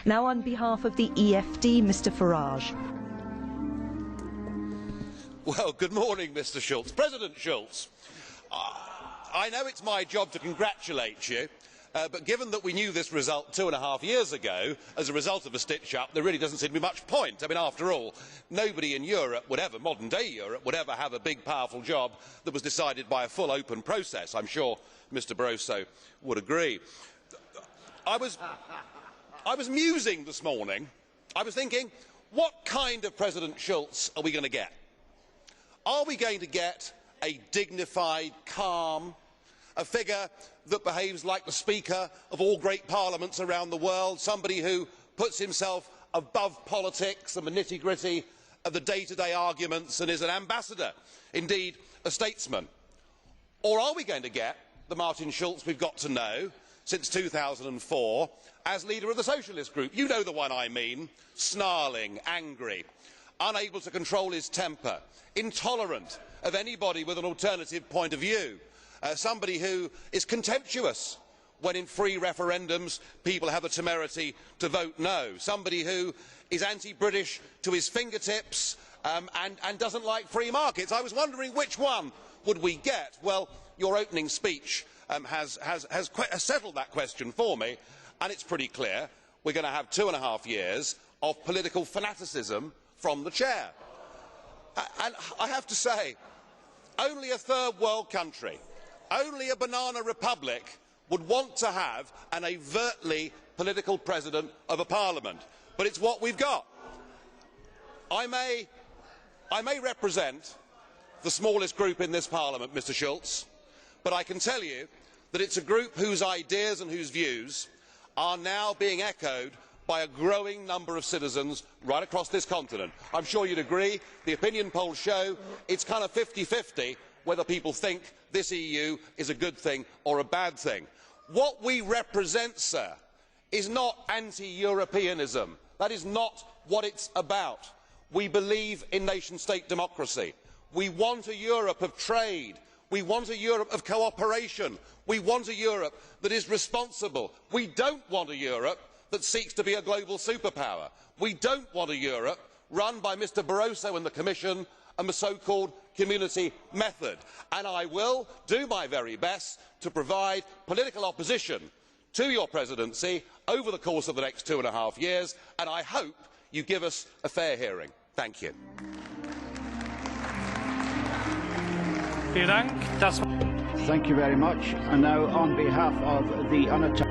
Now on behalf of the EFD, Mr Farage. Well, good morning, Mr Schulz. President Schulz, I know it's my job to congratulate you, but given that we knew this result 2.5 years ago as a result of a stitch-up, there really doesn't seem to be much point. I mean, after all, nobody in Europe would ever, modern-day Europe, would ever have a big, powerful job that was decided by a full, open process. I'm sure Mr Barroso would agree. I was musing this morning. I was thinking, what kind of President Schulz are we going to get? Are we going to get a dignified, calm, a figure that behaves like the Speaker of all great parliaments around the world, somebody who puts himself above politics and the nitty-gritty of the day-to-day arguments and is an ambassador, indeed a statesman? Or are we going to get the Martin Schulz we've got to know since 2004 as leader of the Socialist Group? You know the one I mean, snarling, angry, unable to control his temper, intolerant of anybody with an alternative point of view, somebody who is contemptuous when in free referendums people have the temerity to vote no, somebody who is anti-British to his fingertips and doesn't like free markets. I was wondering which one would we get. Well, your opening speech has settled that question for me, and it's pretty clear we're going to have 2.5 years of political fanaticism from the chair. And I have to say, only a third world country, only a banana republic would want to have an overtly political president of a parliament. But it's what we've got. I may represent the smallest group in this parliament, Mr Schulz, but I can tell you that it's a group whose ideas and whose views are now being echoed by a growing number of citizens right across this continent. I'm sure you'd agree. The opinion polls show it's kind of 50-50 whether people think this EU is a good thing or a bad thing. What we represent, sir, is not anti-Europeanism. That is not what it's about. We believe in nation-state democracy. We want a Europe of trade. We want a Europe of cooperation. We want a Europe that is responsible. We don't want a Europe that seeks to be a global superpower. We don't want a Europe run by Mr Barroso and the Commission and the so-called community method. And I will do my very best to provide political opposition to your presidency over the course of the next 2.5 years, and I hope you give us a fair hearing. Thank you. Thank you very much. And now, on behalf of the unattached